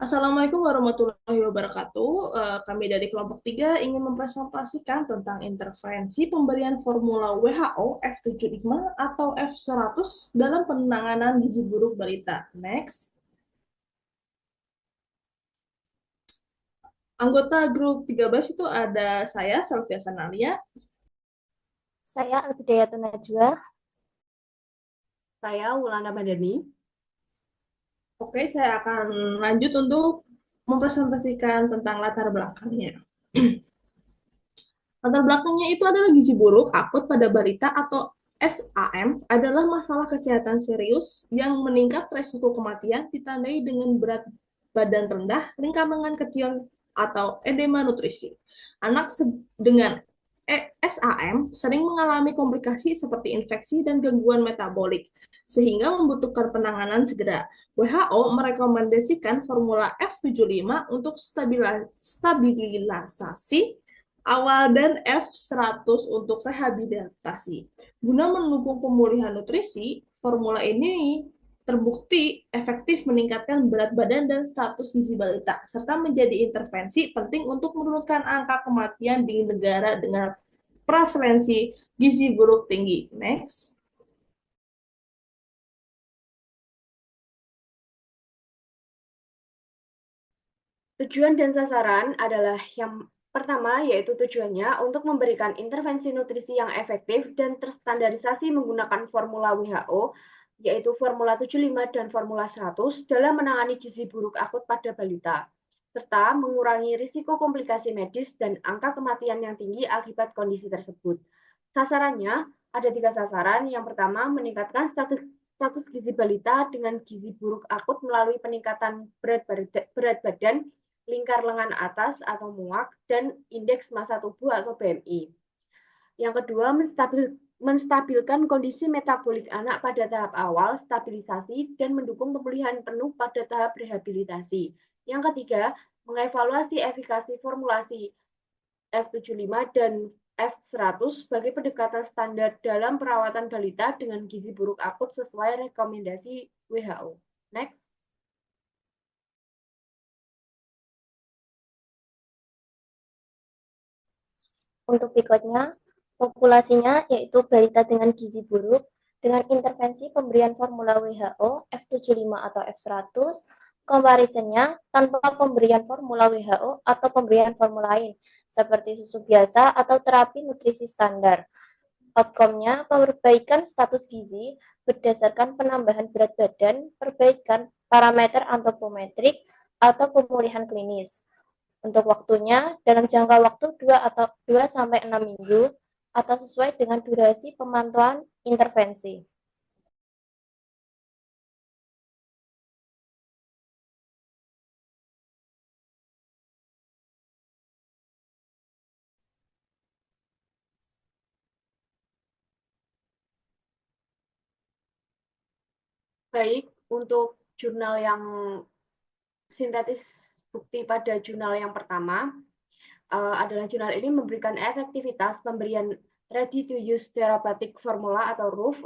Assalamualaikum warahmatullahi wabarakatuh. Kami dari kelompok 3 ingin mempresentasikan tentang intervensi pemberian formula WHO F75 atau F100 dalam penanganan gizi buruk balita. Next. Anggota grup 13 itu ada saya, Selvia Sanalia. Saya Albidayatun Najwa. Saya Wulana Madani. Oke, saya akan lanjut untuk mempresentasikan tentang latar belakangnya. Latar belakangnya itu adalah gizi buruk akut pada balita atau SAM adalah masalah kesehatan serius yang meningkat resiko kematian ditandai dengan berat badan rendah, lingkar lengan kecil, atau edema nutrisi. Anak dengan SAM sering mengalami komplikasi seperti infeksi dan gangguan metabolik, sehingga membutuhkan penanganan segera. WHO merekomendasikan formula F75 untuk stabilisasi awal dan F100 untuk rehabilitasi. Guna mendukung pemulihan nutrisi, formula ini terbukti efektif meningkatkan berat badan dan status gizi balita, serta menjadi intervensi penting untuk menurunkan angka kematian di negara dengan prevalensi gizi buruk tinggi. Next. Tujuan dan sasaran adalah yang pertama, yaitu tujuannya untuk memberikan intervensi nutrisi yang efektif dan terstandarisasi menggunakan formula WHO, yaitu formula 75 dan formula 100 dalam menangani gizi buruk akut pada balita, serta mengurangi risiko komplikasi medis dan angka kematian yang tinggi akibat kondisi tersebut. Sasarannya ada 3 sasaran. Yang pertama, meningkatkan status gizi balita dengan gizi buruk akut melalui peningkatan berat badan, lingkar lengan atas atau muak, dan indeks massa tubuh atau BMI. Yang kedua, menstabilkan kondisi metabolik anak pada tahap awal, stabilisasi, dan mendukung pemulihan penuh pada tahap rehabilitasi. Yang ketiga, mengevaluasi efikasi formulasi F75 dan F100 sebagai pendekatan standar dalam perawatan balita dengan gizi buruk akut sesuai rekomendasi WHO. Next. Untuk berikutnya, populasinya yaitu balita dengan gizi buruk dengan intervensi pemberian formula WHO F75 atau F100, comparisonnya tanpa pemberian formula WHO atau pemberian formula lain, seperti susu biasa atau terapi nutrisi standar. Outcome-nya, perbaikan status gizi berdasarkan penambahan berat badan, perbaikan parameter antropometrik, atau pemulihan klinis. Untuk waktunya, dalam jangka waktu 2 sampai 6 minggu atau sesuai dengan durasi pemantauan intervensi. Baik, untuk jurnal yang sintetis bukti pada jurnal yang pertama adalah jurnal ini memberikan efektivitas pemberian ready to use therapeutic formula atau RUF,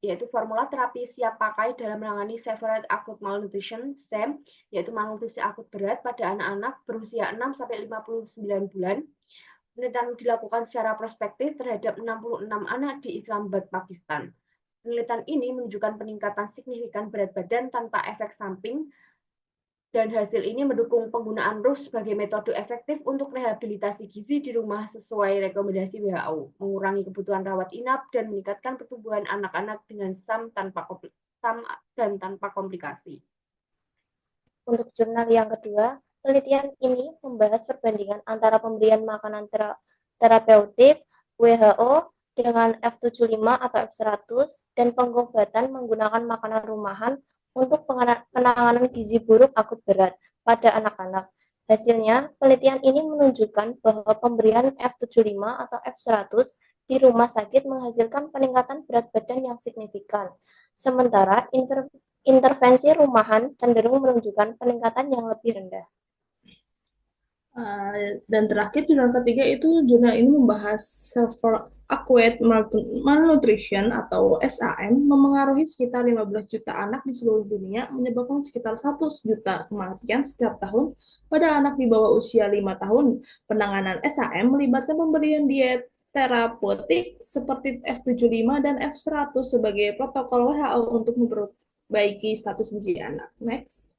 yaitu formula terapi siap pakai dalam menangani severe acute malnutrition SAM, yaitu malnutrisi akut berat pada anak-anak berusia 6 sampai 59 bulan. Penelitian dilakukan secara prospektif terhadap 66 anak di Islamabad, Pakistan. Penelitian ini menunjukkan peningkatan signifikan berat badan tanpa efek samping, dan hasil ini mendukung penggunaan RUF sebagai metode efektif untuk rehabilitasi gizi di rumah sesuai rekomendasi WHO, mengurangi kebutuhan rawat inap, dan meningkatkan pertumbuhan anak-anak dengan SAM dan tanpa komplikasi. Untuk jurnal yang kedua, penelitian ini membahas perbandingan antara pemberian makanan terapeutik WHO dengan F75 atau F100 dan pengobatan menggunakan makanan rumahan untuk penanganan gizi buruk akut berat pada anak-anak. Hasilnya, penelitian ini menunjukkan bahwa pemberian F75 atau F100 di rumah sakit menghasilkan peningkatan berat badan yang signifikan. Sementara intervensi rumahan cenderung menunjukkan peningkatan yang lebih rendah. Dan terakhir, jurnal ketiga itu jurnal ini membahas severe acute malnutrition atau SAM memengaruhi sekitar 15 juta anak di seluruh dunia, menyebabkan sekitar 1 juta kematian setiap tahun pada anak di bawah usia 5 tahun. Penanganan SAM melibatkan pemberian diet terapeutik seperti F75 dan F100 sebagai protokol WHO untuk memperbaiki status gizi anak. Next.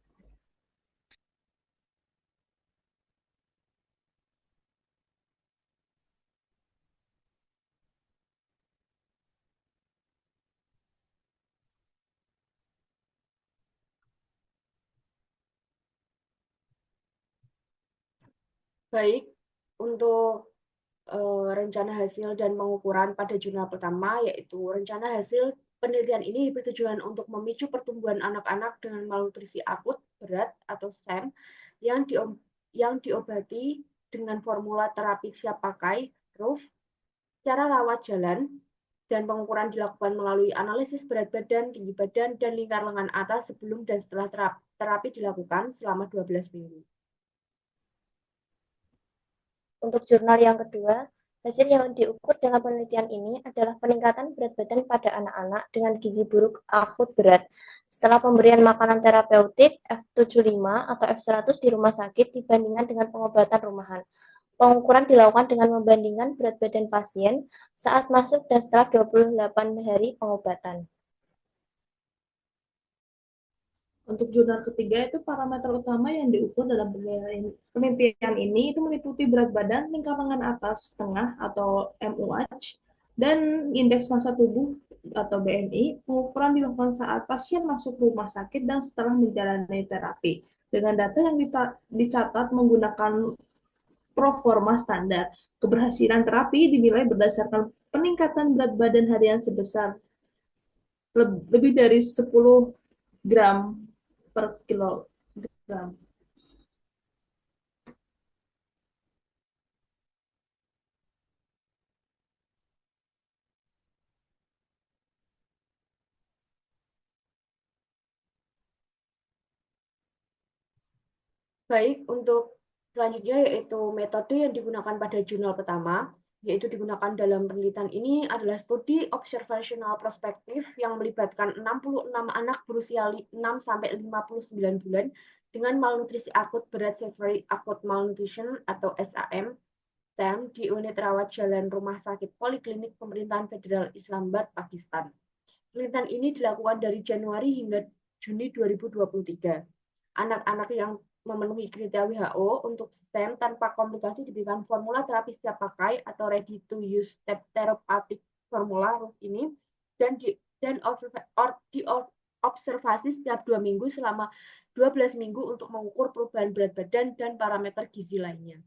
Baik, untuk rencana hasil dan pengukuran pada jurnal pertama, yaitu rencana hasil penelitian ini bertujuan untuk memicu pertumbuhan anak-anak dengan malnutrisi akut berat atau SAM yang diobati dengan formula terapi siap pakai, RUF, cara rawat jalan, dan pengukuran dilakukan melalui analisis berat badan, tinggi badan, dan lingkar lengan atas sebelum dan setelah terapi dilakukan selama 12 minggu. Untuk jurnal yang kedua, hasil yang diukur dalam penelitian ini adalah peningkatan berat badan pada anak-anak dengan gizi buruk akut berat setelah pemberian makanan terapeutik F75 atau F100 di rumah sakit dibandingkan dengan pengobatan rumahan. Pengukuran dilakukan dengan membandingkan berat badan pasien saat masuk dan setelah 28 hari pengobatan. Untuk jurnal ketiga itu parameter utama yang diukur dalam penelitian ini itu meliputi berat badan, lingkar lengan atas tengah atau MUH, dan indeks massa tubuh atau BMI. Pengukuran dilakukan saat pasien masuk rumah sakit dan setelah menjalani terapi. Dengan data yang dicatat menggunakan proforma standar. Keberhasilan terapi dinilai berdasarkan peningkatan berat badan harian sebesar lebih dari 10 gram per kilogram. Baik, untuk selanjutnya yaitu metode yang digunakan pada jurnal pertama, yaitu digunakan dalam penelitian ini adalah studi observasional prospektif yang melibatkan 66 anak berusia 6 sampai 59 bulan dengan malnutrisi akut berat severe acute malnutrition atau SAM SAM di unit rawat jalan Rumah Sakit Poliklinik Pemerintahan Federal Islamabad, Pakistan. Penelitian ini dilakukan dari Januari hingga Juni 2023. Anak-anak yang memenuhi kriteria WHO untuk STEM tanpa komplikasi diberikan formula terapi siap pakai atau ready to use therapeutic formula ini dan diobservasi setiap 2 minggu selama 12 minggu untuk mengukur perubahan berat badan dan parameter gizi lainnya.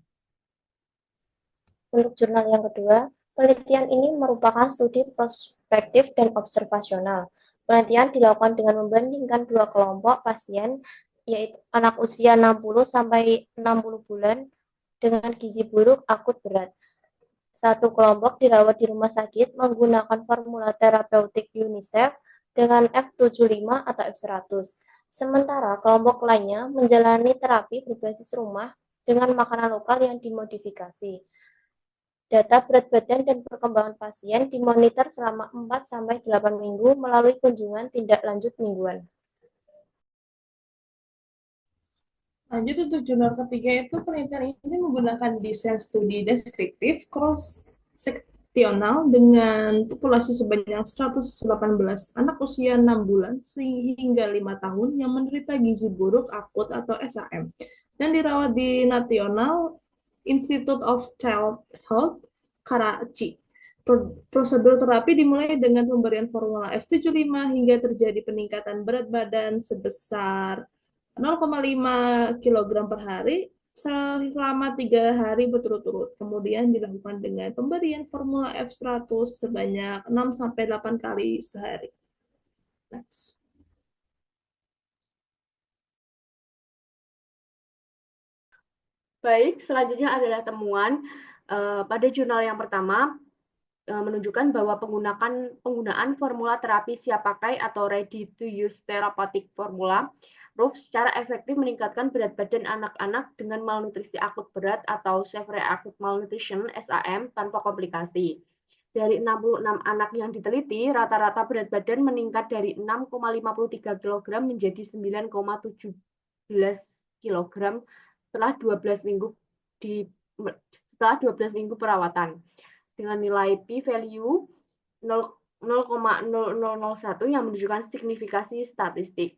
Untuk jurnal yang kedua, penelitian ini merupakan studi prospektif dan observasional. Penelitian dilakukan dengan membandingkan dua kelompok pasien, yaitu anak usia 60 sampai 60 bulan dengan gizi buruk akut berat. Satu kelompok dirawat di rumah sakit menggunakan formula terapeutik UNICEF dengan F75 atau F100. Sementara kelompok lainnya menjalani terapi berbasis rumah dengan makanan lokal yang dimodifikasi. Data berat badan dan perkembangan pasien dimonitor selama 4-8 minggu melalui kunjungan tindak lanjut mingguan. Lanjut untuk jurnal ketiga itu penelitian ini menggunakan desain studi deskriptif cross-seksional dengan populasi sebanyak 118 anak usia 6 bulan hingga 5 tahun yang menderita gizi buruk akut atau SAM dan dirawat di National Institute of Child Health, Karachi. Prosedur terapi dimulai dengan pemberian formula F75 hingga terjadi peningkatan berat badan sebesar 0,5 kg per hari selama 3 hari berturut-turut. Kemudian dilakukan dengan pemberian formula F100 sebanyak 6-8 kali sehari. Next. Baik, selanjutnya adalah temuan pada jurnal yang pertama menunjukkan bahwa penggunaan formula terapi siap pakai atau ready to use therapeutic formula RUF secara efektif meningkatkan berat badan anak-anak dengan malnutrisi akut berat atau severe acute malnutrition (SAM) tanpa komplikasi. Dari 66 anak yang diteliti, rata-rata berat badan meningkat dari 6,53 kg menjadi 9,17 kg setelah 12 minggu perawatan dengan nilai p-value 0,0001 yang menunjukkan signifikasi statistik.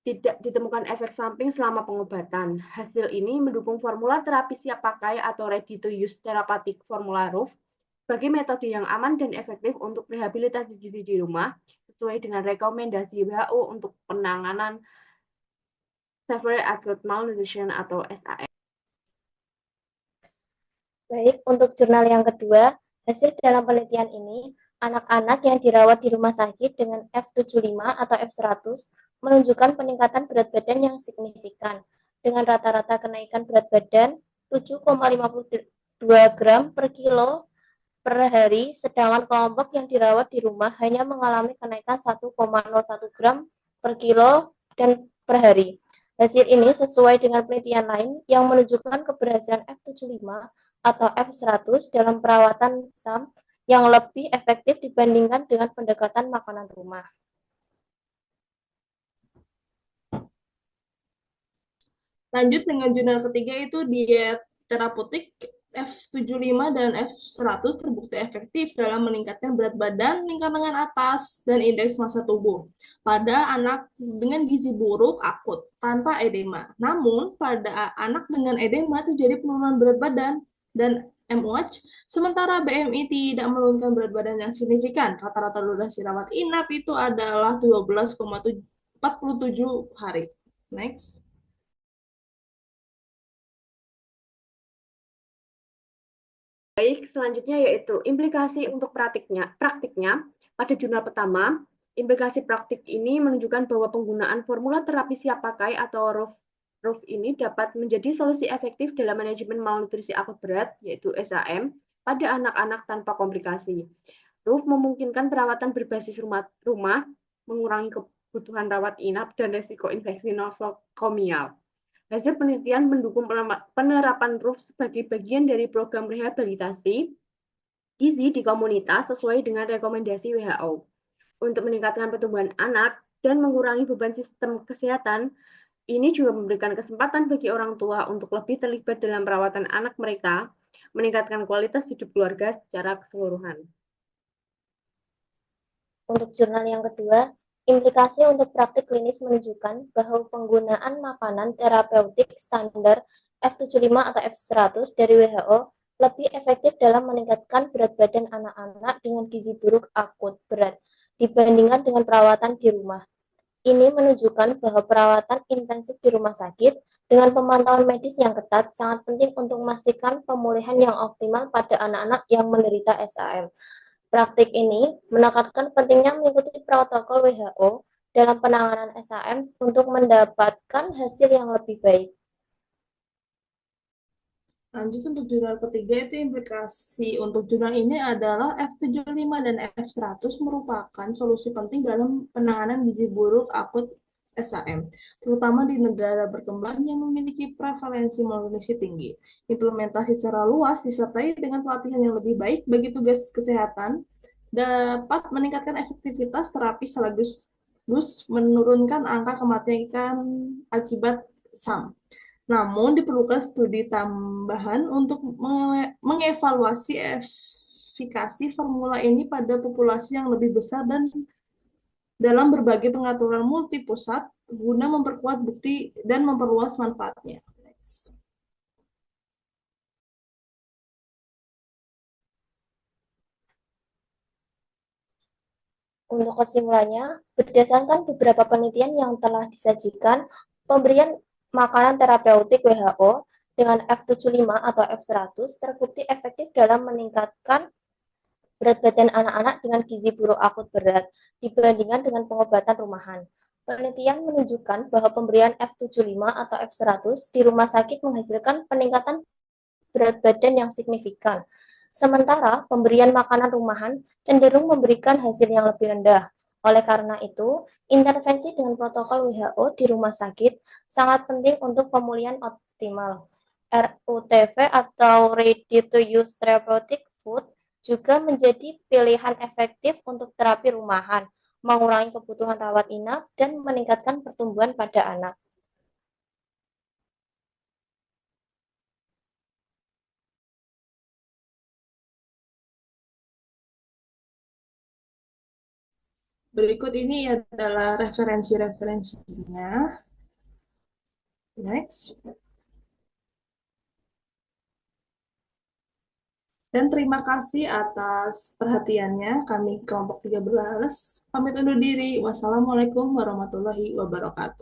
Tidak ditemukan efek samping selama pengobatan. Hasil ini mendukung formula terapi siap pakai atau ready to use therapeutic formula RUF sebagai metode yang aman dan efektif untuk rehabilitasi gizi di rumah sesuai dengan rekomendasi WHO untuk penanganan severe acute malnutrition atau SAM. Baik, untuk jurnal yang kedua, hasil dalam penelitian ini, anak-anak yang dirawat di rumah sakit dengan F75 atau F100 menunjukkan peningkatan berat badan yang signifikan, dengan rata-rata kenaikan berat badan 7,52 gram per kilo per hari, sedangkan kelompok yang dirawat di rumah hanya mengalami kenaikan 1,01 gram per kilo dan per hari. Hasil ini sesuai dengan penelitian lain yang menunjukkan keberhasilan F75 atau F100 dalam perawatan SAM yang lebih efektif dibandingkan dengan pendekatan makanan rumah. Lanjut dengan jurnal ketiga itu diet terapeutik F75 dan F100 terbukti efektif dalam meningkatkan berat badan, lingkar lengan atas, dan indeks massa tubuh pada anak dengan gizi buruk akut tanpa edema. Namun, pada anak dengan edema terjadi penurunan berat badan dan MOH, sementara BMI tidak menurunkan berat badan yang signifikan. Rata-rata durasi rawat inap itu adalah 12,47 hari. Next. Baik, selanjutnya yaitu implikasi untuk praktiknya. Pada jurnal pertama, implikasi praktik ini menunjukkan bahwa penggunaan formula terapi siap pakai atau RUF ini dapat menjadi solusi efektif dalam manajemen malnutrisi akut berat, yaitu SAM, pada anak-anak tanpa komplikasi. RUF memungkinkan perawatan berbasis rumah, mengurangi kebutuhan rawat inap dan risiko infeksi nosokomial. Hasil penelitian mendukung penerapan RUF sebagai bagian dari program rehabilitasi gizi di komunitas sesuai dengan rekomendasi WHO. Untuk meningkatkan pertumbuhan anak dan mengurangi beban sistem kesehatan, ini juga memberikan kesempatan bagi orang tua untuk lebih terlibat dalam perawatan anak mereka, meningkatkan kualitas hidup keluarga secara keseluruhan. Untuk jurnal yang kedua, implikasi untuk praktik klinis menunjukkan bahwa penggunaan makanan terapeutik standar F75 atau F100 dari WHO lebih efektif dalam meningkatkan berat badan anak-anak dengan gizi buruk akut berat dibandingkan dengan perawatan di rumah. Ini menunjukkan bahwa perawatan intensif di rumah sakit dengan pemantauan medis yang ketat sangat penting untuk memastikan pemulihan yang optimal pada anak-anak yang menderita SAM. Praktik ini menekankan pentingnya mengikuti protokol WHO dalam penanganan SAM untuk mendapatkan hasil yang lebih baik. Lanjut untuk jurnal ketiga itu implikasi untuk jurnal ini adalah F75 dan F100 merupakan solusi penting dalam penanganan gizi buruk akut SAM, terutama di negara berkembang yang memiliki prevalensi malnutrisi tinggi. Implementasi secara luas disertai dengan pelatihan yang lebih baik bagi tugas kesehatan dapat meningkatkan efektivitas terapi sekaligus menurunkan angka kematian akibat SAM. Namun, diperlukan studi tambahan untuk mengevaluasi efikasi formula ini pada populasi yang lebih besar dan dalam berbagai pengaturan multipusat guna memperkuat bukti dan memperluas manfaatnya. Untuk kesimpulannya, berdasarkan beberapa penelitian yang telah disajikan, pemberian makanan terapeutik WHO dengan F75 atau F100 terbukti efektif dalam meningkatkan berat badan anak-anak dengan gizi buruk akut berat dibandingkan dengan pengobatan rumahan. Penelitian menunjukkan bahwa pemberian F75 atau F100 di rumah sakit menghasilkan peningkatan berat badan yang signifikan. Sementara pemberian makanan rumahan cenderung memberikan hasil yang lebih rendah. Oleh karena itu, intervensi dengan protokol WHO di rumah sakit sangat penting untuk pemulihan optimal. RUTV atau Ready to Use Therapeutic Food juga menjadi pilihan efektif untuk terapi rumahan, mengurangi kebutuhan rawat inap, dan meningkatkan pertumbuhan pada anak. Berikut ini adalah referensi-referensinya. Next. Dan terima kasih atas perhatiannya. Kami kelompok 13 pamit undur diri. Wassalamualaikum warahmatullahi wabarakatuh.